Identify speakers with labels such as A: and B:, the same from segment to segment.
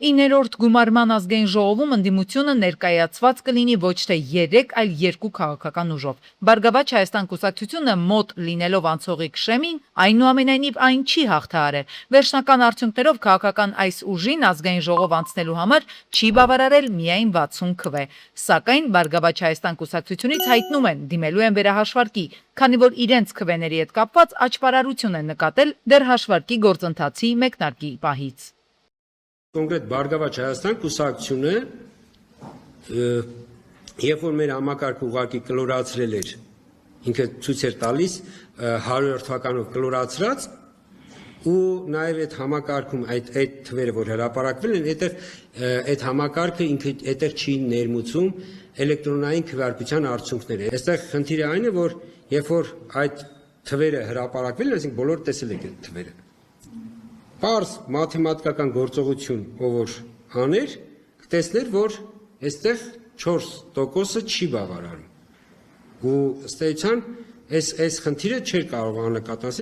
A: 9-րդ գումարման ազգային ժողովում ընդդիմությունը ներկայացված կլինի ոչ թե 3, այլ 2 քաղաքական ուժով։ Բարգավաճ Հայաստան կուսակցությունը մոտ լինելով անցողիկ շեմին, այնուամենայնիվ այն չի հաղթահարել։ Վերջնական արդյունքներով քաղաքական այս ուժին ազգային ժողով անցնելու համար չի բավարարել միայն 60 քվե։ Սակայն Բարգավաճ Հայաստան կուսակցությունից հայտնում են դիմելու են վերահաշվարկի, քանի որ իրենց քվեների հետ կապված աճպարարություն են նկատել դեռ հաշվարկի գործընթացի մեկնարկի պահից։
B: Կոնկրետ Բարգավաճ Հայաստան կուսակցությունը, երբ որ մեր համակարգը ուղղակի կլորացրել էր, ինքը ցույց էր տալիս 100 թվականով կլորացրած, ու նաև այդ համակարգում այդ թվերը, որ հրապարակվել են, այդ համակարգը ինքը այդտեղ չի ներմուծում էլեկտրոնային քվեարկության արդյունքները։ Այստեղ խնդիրը այն է, որ երբ որ այդ թվերը հրապարակվել են, այսինքն բոլորը տեսել եք այդ թվերը։ Պարզ մաթեմատիկական գործողություն, ով որ աներ, կտեսներ, որ այստեղ 4%-ը չի բավարարում։ Ու ըստ էության, այս խնդիրը չէր կարող աննկատել։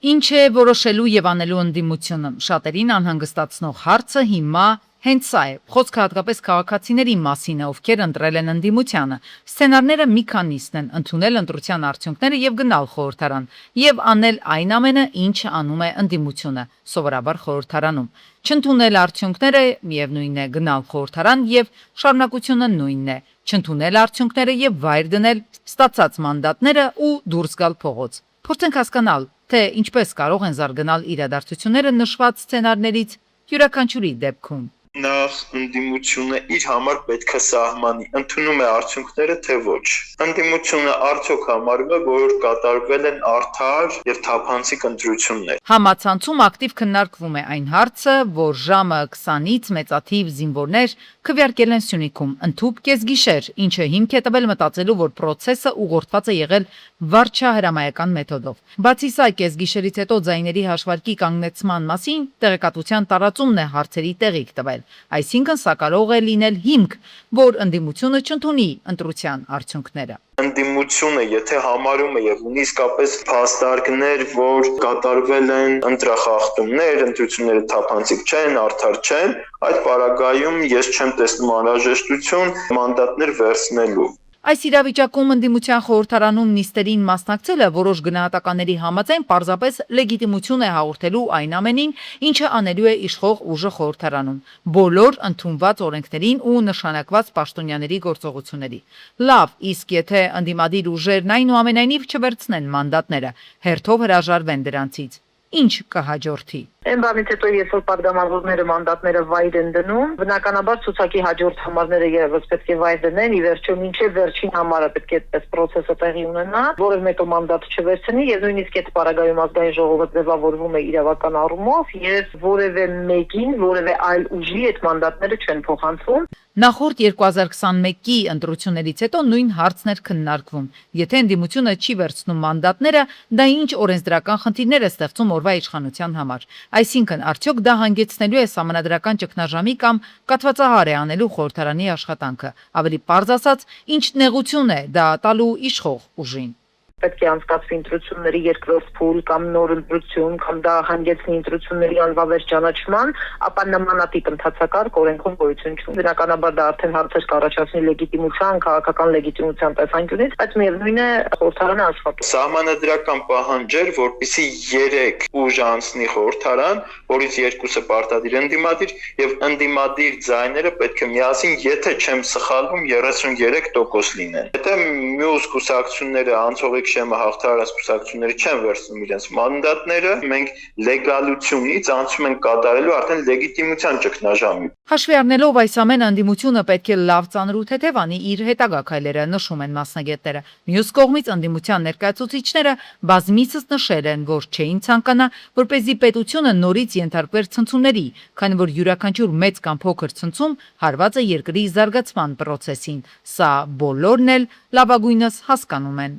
A: Ինչ է որոշելու եւ անելու ընդդիմությունը։ Շատերին անհանգստացնող հարցը հիմա հենց սա է։ Խոսքը հատկապես քաղաքացիների մասին է, ովքեր ընտրել են ընդդիմությանը։ Սցենարները մի քանիսն են՝ ընդունել ընտրության արդյունքները եւ գնալ խորհրդարան, եւ անել այն ամենը, ինչը անում է ընդդիմությունը, սովորաբար խորհրդարանում։ Չընդունել արդյունքները միևնույնն է գնալ խորհրդարան եւ շարունակությունը նույնն է։ Չընդունել արդյունքները եւ վայր դնել ստացած մանդատները ու դուրս գալ փողոց։ Փորձենք հասկանալ, թե ինչպես կարող են զարգանալ իրադարձությունները նշված սցենարներից յուրաքանչյուրի դեպքում։
C: Նախ ընդդիմությունը իր համար պետք է սահմանի, ընդունում է արդյունքները, թե ոչ։ Ընդդիմությունը արդյոք համարում է, որ կատարվել են արդար եւ թափանցիկ ընտրություններ։
A: Համացանցում ակտիվ քննարկվում է այն հարցը, որ ժամը 20-ից մեծաթիվ զինվորներ քվեարկել են Սյունիքում ընդհուպ կեսգիշեր, ինչը հիմք է տվել մտածելու, որ process-ը ուղղորդված է եղել վարչահրամայական մեթոդով։ Բացի սա, կեսգիշերից հետո ձայների հաշվարկի կանգնեցման մասին տեղեկատվության տարածումն է հարցերի տեղիք տվել։ Այսինքն սա կարող է լինել հիմք, որ ընդդիմությունը չընդունի ընտրության արդյունքները։
C: Ընդդիմությունը, եթե համարում է եւ ունի իսկապես փաստարկներ, որ կատարվել են ընտրախախտումներ, ընտրությունները թափանցիկ չեն, արդար չեն, այդ պարագայում ես չեմ տեսնում անհրաժեշտություն մանդատներ վերցնելու։
A: Այս իրավիճակում ընդդիմության խորհրդարանում նիստերին մասնակցելը որոշ գնահատականների համաձայն պարզապես լեգիտիմություն է հաղորդելու այն ամենին, ինչը անելու է իշխող ուժը խորհրդարանում, բոլոր ընդունված օրենքներին ու նշանակված պաշտոնյաների գործողությունների։ Լավ, իսկ եթե ընդդիմադիր ուժերն այնուամենայնիվ չվերցնեն մանդատները, հերթով հրաժարվեն դրանցից, ինչ կհաջորդի։
D: Այն բանից հետո, երբ որ պատգամավորները մանդատները վայր են դնում, բնականաբար ցուցակի հաջորդ համարները եւս պետք է վայր դնեն, ի վերջո մինչեւ վերջին համարը պետք է այդպես process-ը տեղի ունենա, որը մեկը մանդատ չվերցնի եւ նույնիսկ այդ պարագայում ազգային ժողովը ձևավորվում է իրավական առումով եւ որևէ մեկին, որևէ այլ ուժի այդ մանդատները չեն փոխանցվում։
A: Նախորդ 2021-ի ընտրություններից հետո նույն հարցն էր քննարկվում։ Եթե ընդդիմությունը չի վերցնում մանդատները, դա ինչ օրենսդրական խնդիրներ է ստեղծում օրվա իշխանության համար։ Այսինքն, արդյոք դա հանգեցնելու է սահմանադրական ճգնաժամի կամ կաթվածահար է անելու խորհրդարանի աշխատանքը։ Ավելի պարզ ասած, ինչ նեղություն է դա տալու իշխող ուժին։
D: Պետք է անցկացվի ընտրությունների երկրորդ փուլ կամ նոր ընտրություն, կամ դա հանգեցնի ընտրությունների անվավեր ճանաչման, ապա նմանատիպ ընթացակարգ օրենքում գոյություն չունի։ Բնականաբար դա արդեն հարցեր կառաջացնի լեգիտիմության, քաղաքական լեգիտիմության տեսանկյունից, բայց միևնույն է խորհրդարանը աշխատում։
C: Սահմանադրական պահանջեր, որպեսզի 3 ուժ անցնի խորհրդարան, որից 2-ը պարտադիր ընդդիմադիր եւ ընդդիմադիր ձայները պետք է միասին, եթե չեմ սխալվում, 33% լինեն։ Եթե մյուս կուսակցությունները անցողիկ շեմը հաղթահարած կուսակցությունները չեն վերցնում իրենց մանդատները, մենք լեգալությունից անցում ենք կատարելու արդեն լեգիտիմության ճգնաժամի։
A: Հաշվի առնելով այս ամենը, ընդդիմությունը պետք է լավ ծանր ու թեթև անի իր հետագա քայլերը, նշում են մասնագետները։ Մյուս կողմից ընդդիմության ներկայացուցիչները բազմիցս նշել են, որ չէին ցանկանա, որպեսզի պետությունը նորից ենթարկվեր ցնցումների, քանի որ յուրաքանչյուր մեծ կամ փոքր ցնցում հարված է երկրի զարգացման process-ին։ Սա բոլորն էլ լավագույնս հասկանում են։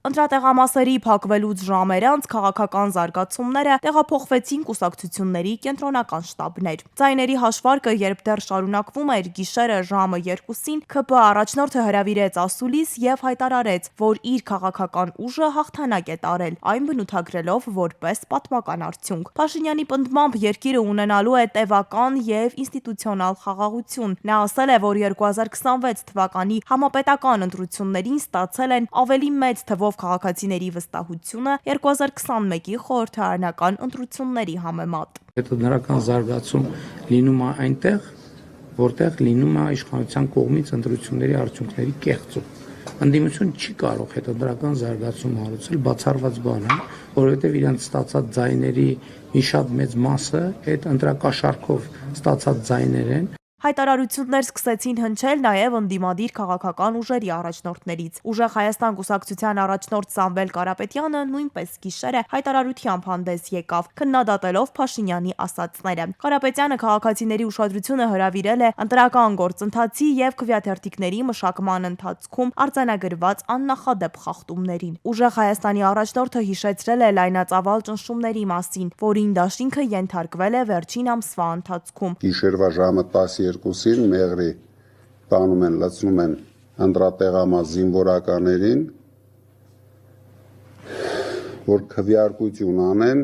E: Ընտրատեղամասերի փակվելուց ժամեր անց քաղաքական զարգացումները տեղափոխվեցին կուսակցությունների կենտրոնական շտաբներ։ Ձայների հաշվարկը երբ դեռ շարունակվում էր գիշերը ժամը 2-ին, ՔՊ առաջնորդը հրավիրեց ասուլիս եւ հայտարարեց, որ իր քաղաքական ուժը հաղթանակ է տարել, այն բնութագրելով որպես պատմական արդյունք։ Փաշինյանի պնդմամբ երկիրը ունենալու է տևական եւ ինստիտուցիոնալ խաղաղություն։ Նա ասել է, որ 2026 թվականի համապետական ընտրություններին ստացել են ավելի մեծ թվով քաղաքացիների վստահությունը 2021-ի խորհրդարանական ընտրությունների համեմատ։
F: Հետընտրական զարգացում լինում է այնտեղ, որտեղ լինում է իշխանության կողմից ընտրությունների արդյունքների կեղծում։ Ընդդիմություն չի կարող հետընտրական զարգացում հարուցել, բացառված բան է, որովհետև իրենց ստացած ձայների մի շատ մեծ մասը այդ ընտրակաշառքով ստացած ձայներ են։
E: Հայտարարություններ սկսեցին հնչել նաև ընդդիմադիր քաղաքական ուժերի առաջնորդներից։ Ուժեղ Հայաստան կուսակցության առաջնորդ Սամվել Կարապետյանը նույնպես գիշերը հայտարարությամբ հանդես եկավ, քննադատելով Փաշինյանի ասածները։ Կարապետյանը քաղաքացիների ուշադրությունը հրավիրել է ընտրական գործընթացի եւ քվեաթերթիկների մշակման ընթացքում արձանագրված աննախադեպ խախտումներին։ Ուժեղ Հայաստանի առաջնորդը հիշեցրել է լայնածավալ ճնշումների մասին, որին դաշինքը ենթարկվել է վերջին ամսվա ընթացքում։
G: Գիշերվա ժամը 12-ին մեղրի տանում են, լցնում են ընտրատեղամաս զինվորականներին, որ քվեարկություն անեն,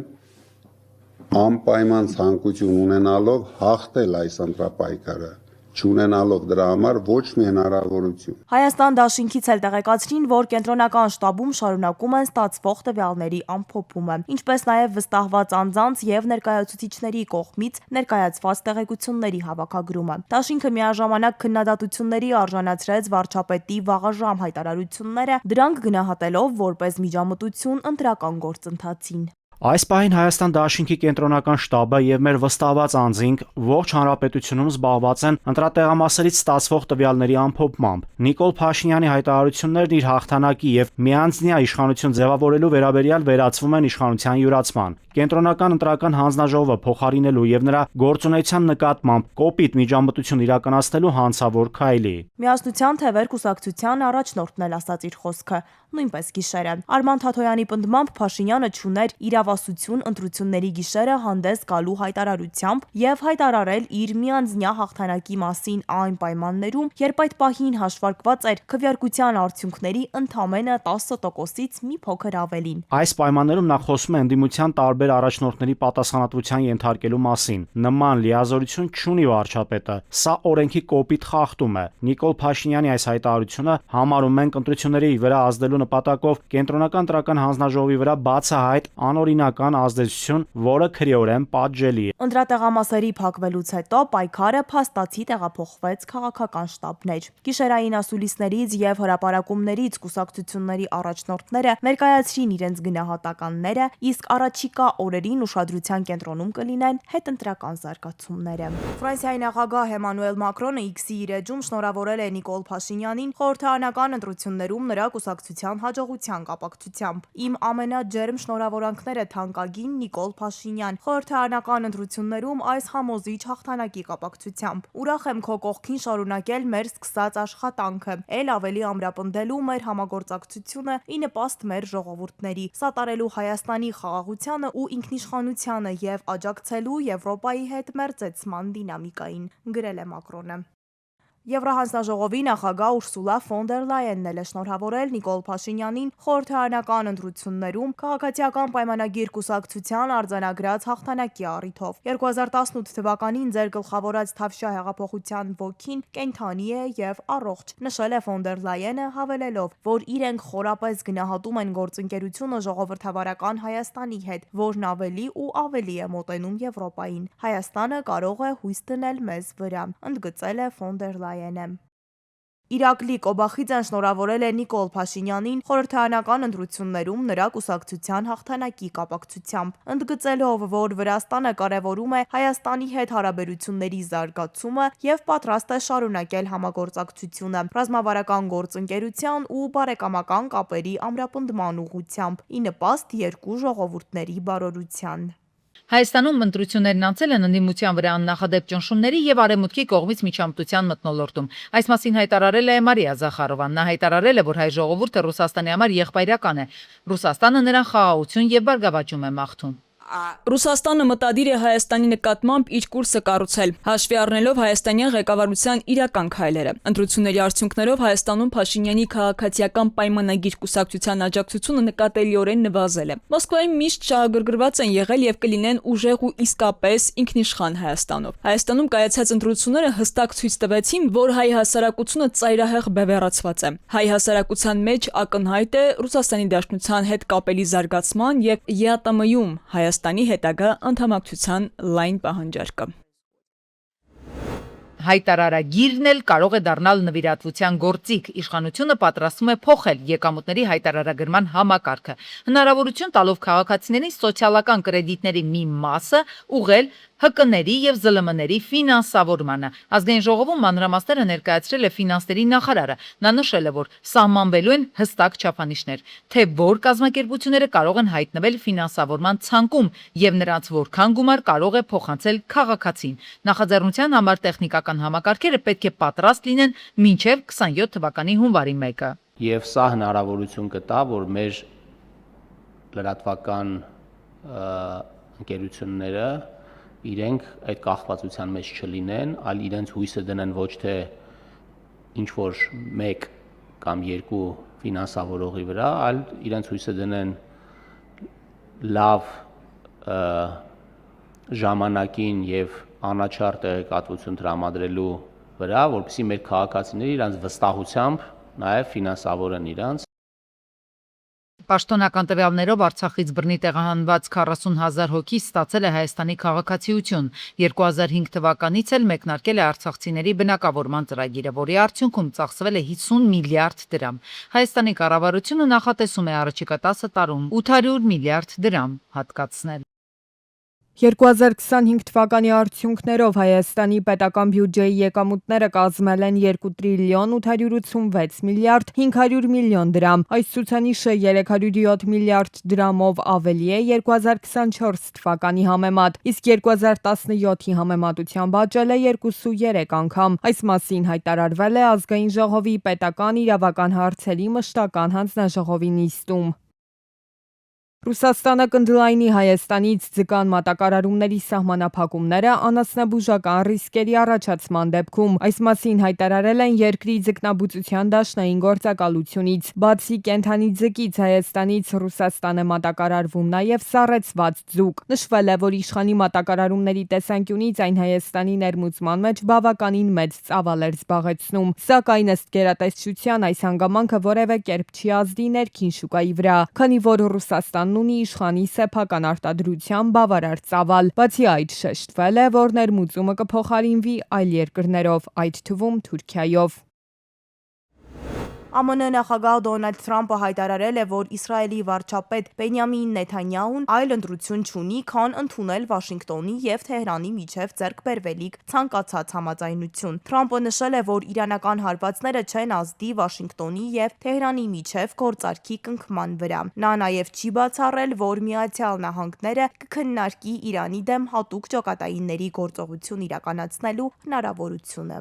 G: անպայման ցանկություն ունենալով հաղթել այս ընտրապայքարը, չունենալով դրա համար ոչ մի հնարավորություն։
E: Հայաստան դաշինքից էլ տեղեկացրին, որ կենտրոնական շտաբում շարունակում են ստացվող տվյալների ամփոփումը, ինչպես նաև վստահված անձանց եւ ներկայացուցիչների կողմից ներկայացված տեղեկությունների հավաքագրումը։ Դաշինքը միաժամանակ քննադատությունների արժանացրեց վարչապետի վաղաժամ հայտարարությունները, դրանք գնահատելով որպես միջամտություն ընտրական գործընթացին։
H: Այս պահին Հայաստան դաշինքի կենտրոնական շտաբը եւ մեր վստահված անձինք ողջ հանրապետությունում զբաղված են ընտրատեղամասերից ստացվող տվյալների ամփոփմամբ։ Նիկոլ Փաշինյանի հայտարարություններն իր հաղթանակի եւ միանձնյա իշխանություն ձևավորելու վերաբերյալ վերածվում են իշխանության յուրացման։ Կենտրոնական ընտրական հանձնաժողովը փոխարինելու եւ նրա գործունեության նկատմամբ կոպիտ միջամտություն իրականացնելու հանցավոր քայլի։
E: Միասնության թևեր կուսակցության առաջնորդն էլ ասաց իր խոսքը, նույնպես գիշերը։ Արման Թաթոյանի պնդմամբ Փաշինյանը չուներ իրավասություն ընտրությունների գիշերը հանդես գալու հայտարարությամբ եւ հայտարարել իր միանձնյա հաղթանակի մասին այն պայմաններում, երբ այդ պահին հաշվարկված էր քվեարկության արդյունքների ընդամենը 10%-ից մի փոքր ավելին։
H: Այս պայմաններում նա խոսում է ընդդիմության տարբեր առաջնորդների պատասխանատվության ենթարկելու մասին։ Նման լիազորություն չունի վարչապետը։ Սա օրենքի կոպիտ խախտում է։ Նիկոլ Փաշինյանի այս հայտարարությունը համարում ենք ընտրությունների վրա ազդելու նպատակով կենտրոնական ընտրական հանձնաժողովի վրա բացահայտ անօրինական ազդեցություն, որը քրեորեն պատժելի է։
E: Ընտրատեղամասերի փակվելուց հետո պայքարը փաստացի տեղափոխվեց քաղաքական շտաբներ։ Գիշերային ասուլիսներից եւ հրապարակումներից կուսակցությունների առաջնորդները ներկայացրին իրենց գնահատականները, իսկ առաջիկա օրերին ուշադրության կենտրոնում կլինեն հետընտրական զարգացումները։ Ֆրանսիայի նախագահ Էմանուել Մակրոնը X-ի իր էջում շնորհավորել է Նիկոլ Փաշինյանին խորհրդարանական ընտրություններում նրա կուսակցության հաջողության կապակցությամբ։ Իմ ամենաջերմ շնորհավորանքները թանկագին Նիկոլ Փաշինյան, խորհրդարանական ընտրություններում այս համոզիչ հաղթանակի կապակցությամբ։ Ուրախ եմ քո կողքին շարունակել մեր սկսած աշխատանքը, ել ավելի ամրապնդելու մեր համագործակցությունը ի նպաստ մեր ժողովուրդների, սատարելու Հայաստանի խաղաղությանը ու ինքնիշխանությանը եւ աջակցելու Եվրոպայի հետ մերձեցման դինամիկային, գրել է Մակրոնը։ Եվրահանձնաժողովի նախագահ Ուրսուլա ֆոն դեր Լայենն էլ է շնորհավորել Նիկոլ Փաշինյանին խորհրդարանական ընտրություններում քաղաքացիական պայմանագիր կուսակցության արձանագրած հաղթանակի առիթով։ 2018 թվականին ձեր գլխավորած Թավշյա հեղափոխության ոգին կենթանի է եւ առողջ, նշել է ֆոն դեր Լայենը, հավելելով, որ իրենք խորապես գնահատում են գործընկերությունը ժողովրդավարական Հայաստանի հետ, որն ավելի ու ավելի է մոտենում Եվրոպային։ Հայաստանը կարող է հույս դնել մեզ վրա, ընդգծել է ֆոն դեր Լայենը։ Իրակլի Կոբախիձեն շնորհավորել է Նիկոլ Փաշինյանին խորհրդարանական ընտրություններում նրա կուսակցության հաղթանակի կապակցությամբ, ընդգծելով, որ Վրաստանը կարևորում է Հայաստանի հետ հարաբերությունների զարգացումը եւ պատրաստ է շարունակել համագործակցությունը ռազմավարական գործընկերության ու բարեկամական կապերի ամրապնդման ուղղությամբ, ի նպաստ երկու ժողովուրդների բարօրության։
A: Հայաստանում ընտրություններն անցել են ընդդիմության վրա աննախադեպ ճնշումների եւ արևմուտքի կողմից միջամտության մթնոլորտում։ Այս մասին հայտարարել է Մարիա Զախարովան։ Նա հայտարարել է, որ հայ ժողովուրդը Ռուսաստանի համար եղբայրական է։ Ռուսաստանը նրան խաղաղություն եւ բարգավաճում է մաղթում։
I: Ռուսաստանը մտադիր է Հայաստանի նկատմամբ իր կուրսը կառուցել, հաշվի առնելով հայաստանյան ղեկավարության իրական քայլերը։ Ընտրությունների արդյունքներով Հայաստանում Փաշինյանի քաղաքացիական պայմանագիր կուսակցության աջակցությունը նկատելիորեն նվազել է։ Մոսկվայում միշտ շահագրգռված են եղել եւ կլինեն ուժեղ ու իսկապես ինքնիշխան Հայաստանով։ Հայաստանում կայացած ընտրությունները հստակ ցույց տվեցին, որ հայ հասարակությունը ծայրահեղ բևեռացված է։ Հայ հասարակության մեջ ակնհայտ է Ռուսաստանի Դաշնության հետ կապերի զարգացման եւ ԵԱՏՄ-ում Հայաստանի հետագա անդամակցության լայն պահանջարկը։
A: Հայտարարագիրն էլ կարող է դառնալ նվիրատվության գործիք։ Իշխանությունը պատրաստվում է փոխել եկամուտների հայտարարագրման համակարգը, հնարավորություն տալով քաղաքացիներին սոցիալական կրեդիտների մի մասը ուղղել ՀԿ-ների եւ ԶԼՄ-ների ֆինանսավորմանը։ Ազգային ժողովում մանրամասները ներկայացրել է ֆինանսների նախարարը։ Նա նշել է, որ սահմանվելու են հստակ չափանիշներ, թե որ կազմակերպությունները կարող են հայտնվել ֆինանսավորման ցանկում եւ նրանց որքան գումար կարող է փոխանցել քաղաքացին։ Նախաձեռնության համար տեխնիկական համակարգերը պետք է պատրաստ լինեն մինչեւ 27 թվականի հունվարի 1-ը։
J: Եվ սա հնարավորություն կտա, որ մեր լրատվական ընկերությունները իրենք այդ կախվածության մեջ չլինեն, այլ իրենց հույսը դնեն ոչ թե ինչ-որ մեկ կամ երկու ֆինանսավորողի վրա, այլ իրենց հույսը դնեն լավ ժամանակին եւ անաչառ տեղեկատվություն տրամադրելու վրա, որպեսզի մեր քաղաքացիները իրենց վստահությամբ նաեւ ֆինանսավորեն իրենց։
A: Պաշտոնական տվյալներով Արցախից բռնի տեղահանված 40,000 հոգի ստացել է Հայաստանի քաղաքացիություն։ 2005 թվականից էլ մեկնարկել է արցախցիների բնակավորման ծրագիրը, որի արդյունքում ծախսվել է 50 միլիարդ դրամ։ Հայաստանի կառավարությունը նախատեսում է առաջիկա 10 տարում 800 միլիարդ դրամ հատկացնել։
E: 2025 թվականի արդյունքներով Հայաստանի պետական բյուջեի եկամուտները կազմել են 2 տրիլիոն 886 միլիարդ 500 միլիոն դրամ։ Այս ցուցանիշը 307 միլիարդ դրամով ավելի է 2024 թվականի համեմատ, իսկ 2017-ի համեմատությամբ աճել է 2.3 անգամ։ Այս մասին հայտարարվել է Ազգային ժողովի պետական իրավական հարցերի մշտական հանձնաժողովի նիստում։ Ռուսաստանը կընդլայնի Հայաստանից ձգան մատակարարումների սահմանափակումները անասնաբուժական ռիսկերի առաջացման դեպքում։ Այս մասին հայտարարել են երկրի ձկնաբուծության դաշնային գործակալությունից։ Բացի կենդանի ձկից Հայաստանից Ռուսաստանը մատակարարվում նաև սառեցված ձուկ։ Նշվել է, որ իշխանի մատակարարումների տեսանկյունից այն Հայաստանի ներմուծման մեջ բավականին մեծ ծավալ էր զբաղեցնում։ Սակայն ըստ գերատեսչության այս հանգամանքը որևէ կերպ չի ազդի ներքին շուկայի վրա, քանի որ Ռուսաստանն ունի իշխանի սեփական արտադրության բավարար ծավալ։ Բացի այդ, շեշտվել է, որ ներմուծումը կփոխարինվի այլ երկրներով, այդ թվում Թուրքիայով։ ԱՄՆ նախագահ Դոնալդ Թրամփը հայտարարել է, որ Իսրայելի վարչապետ Բենյամին Նեթանյահուն այլ ընտրություն չունի, քան ընդունել Վաշինգտոնի եւ Թեհրանի միջև ձեռք բերվելիք ցանկացած համաձայնություն։ Թրամփը նշել է, որ իրանական հարվածները չեն ազդի Վաշինգտոնի եւ Թեհրանի միջև գործարքի կնքման վրա։ Նա նաեւ չի բացառել, որ Միացյալ Նահանգները կքննարկի Իրանի դեմ հատուկ ջոկատայինների գործողություն իրականացնելու հնարավորությունը։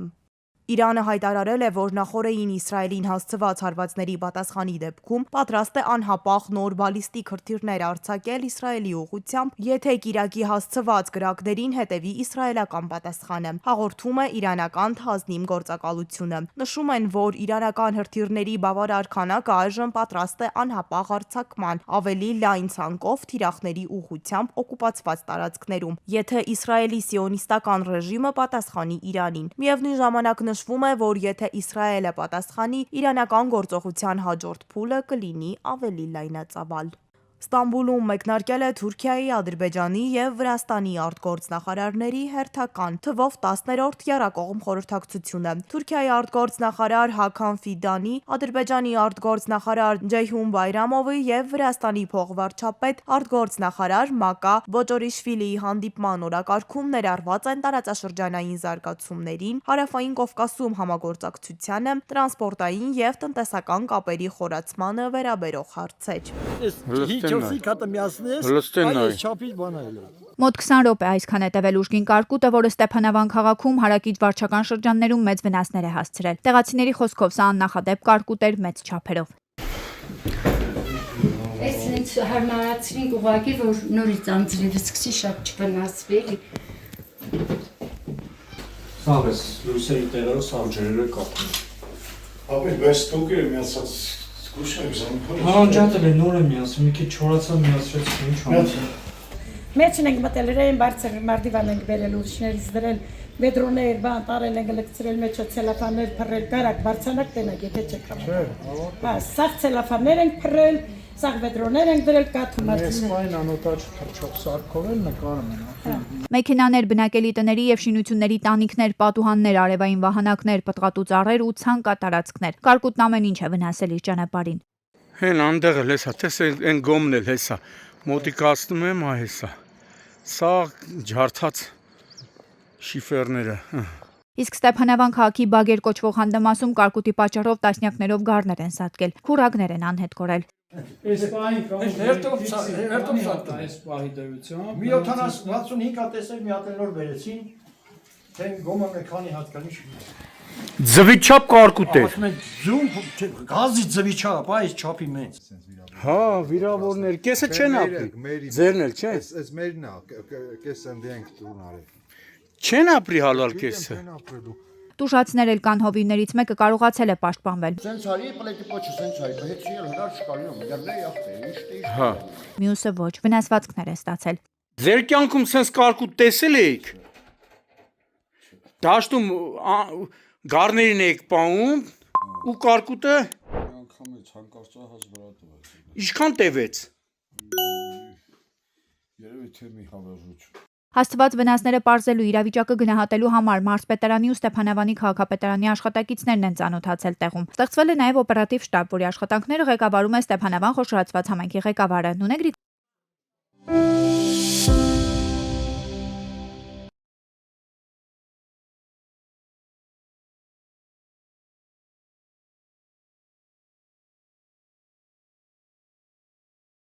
E: Իրանը հայտարարել է, որ նախօրեին Իսրայելին հասցված հարվածների պատասխանի դեպքում պատրաստ է անհապաղ նոր բալիստիկ հրթիռներ արձակել Իսրայելի ուղղությամբ, եթե Իրաքի հասցված կրակներին հետևի իսրայելական պատասխանը, հաղորդում է իրանական թազնիմ գործակալությունը։ Նշում են, որ իրանական հրթիռների բավարար քանակը այժմ պատրաստ է անհապաղ արձակման ավելի լայն ցանկով թիրախների ուղղությամբ օկուպացված տարածքներում, եթե Իսրայելի սիոնիստական ռեժիմը պատասխանի Իրանին։ Միևնույն ժամանակ նշվում է, որ եթե Իսրայելը պատասխանի, իրանական գործողության հաջորդ փուլը կլինի ավելի լայնածավալ։ Ստամբուլում մեկնարկել է Թուրքիայի, Ադրբեջանի եւ Վրաստանի արտգործնախարարների հերթական թվով 10-րդ եռակողմ խորհրդակցությունը։ Թուրքիայի արտգործնախարար Հական Ֆիդանի, Ադրբեջանի արտգործնախարար Ջեյհուն Բայրամովի եւ Վրաստանի փոխվարչապետ արտգործնախարար Մակա Բոջորիշվիլիի հանդիպման օրակարգում ներառված են տարածաշրջանային զարգացումներին, Հարավային Կովկասում համագործակցությանը, տրանսպորտային եւ տնտեսական կապերի խորացմանը վերաբերող հարցեր։
K: Չոսի կատամյասնես, այս չափի բանայել։ Մոտ 20 րոպե այսքան է տևել ուժգին կարկուտը, որը Ստեփանավան քաղաքում հարակից վարչական շրջաններում մեծ վնասներ է հասցրել։ Տեղացիների խոսքով սա աննախադեպ կարկուտ էր մեծ չափերով։
L: Այս հարմարացրին ուղղակի, որ նորից անձրևը սկսի շատ չվնասվի։
M: Սաղ ես, լույսերի տեղերը սաղ ջրերը կապում։
N: Ապել բայց տոկերը միացած զգուշ եմ զանգել։
M: Հանջատել է նորը միացում, մի քիչ չորացա միացրեց, ինչ անցա։
L: Մեջն ենք մտել այն բարձր մարդիվան ենք բերել ուրիշներից դրել վեդրոներ, բան տարել ենք լցրել մեջը ցելոֆաններ փռել, կարակ բարձանակ տենակ եթե չեք համարում։ Հա, սաղ ցելոֆաններ ենք փռել, սաղ վեդրոներ ենք դրել կաթում արդեն։
M: Այն անոտաչ թռչող սարքորել նկարում են։
K: Մեքենաներ, բնակելի տների եւ շինությունների տանիքներ, պատուհաններ, արևային վահանակներ, պտղատու ծառեր ու ցանկա տարածքներ։ Կարկուտն ամեն ինչ է վնասել իր ճանապարհին։
F: Հեն անդեղը լեսա, տես են գոմն էլ հեսա, մոտիկացնում եմ հեսա, սա ջարդած շիֆերները։
K: Իսկ Ստեփանավան քաղաքի Բագեր կոչվող հանդամասում կարկուտի պատճառով տասնյակներով գառներ են սատկել, քուրակներ են անհետ կորել։
M: Այս պահին հերթով սատկում այս պահի դրությամբ։
N: Մի 65 հատ տեսեք մի հատ նոր բերեցին, թե գոմը մի քանի հատ կանի չի։
F: Ձվիչապ կարկուտ է։
N: Ասում են ձում գազի ձվիչապ, այս չափի մեծ։
F: Հա, վիրավորներ, կեսը չեն ապրի։ Ձերն էլ չէ։
N: Այս մերն է, կեսը դենք տուն արել։
F: Չեն ապրի հալալ կեսը։
K: Տուժածներ էլ կան, հովիվներից մեկը կարողացել է պաշտպանվել։
N: Սենսարի պլետի պոչը սենսարի, հետ չել հրար շկալյում, դեռ յախտե, ինչ
F: Հա։
K: Մյուսը ոչ, վնասվածքներ է ստացել։
F: Ձեր կյանքում sense կարկուտ տեսել եք։ Դաշտում գառներին եք պահում ու կարկուտը
N: անգամ է ցանկացած վրա տվել։
F: Ինչքան տևեց։
N: Երևի թե մի հավերժություն։
K: Հաստված վնասները պարզելու իրավիճակը գնահատելու համար մարզպետարանի ու Ստեփանավանի քաղաքապետարանի աշխատակիցներն են ծանոթացել տեղում։ Ստեղծվել է նաև օպերատիվ շտաբ, որի աշխատանքները ղեկավարում է Ստեփանավան խոշորացված համայնքի ղեկավարը Նունե Գրիգորյանը։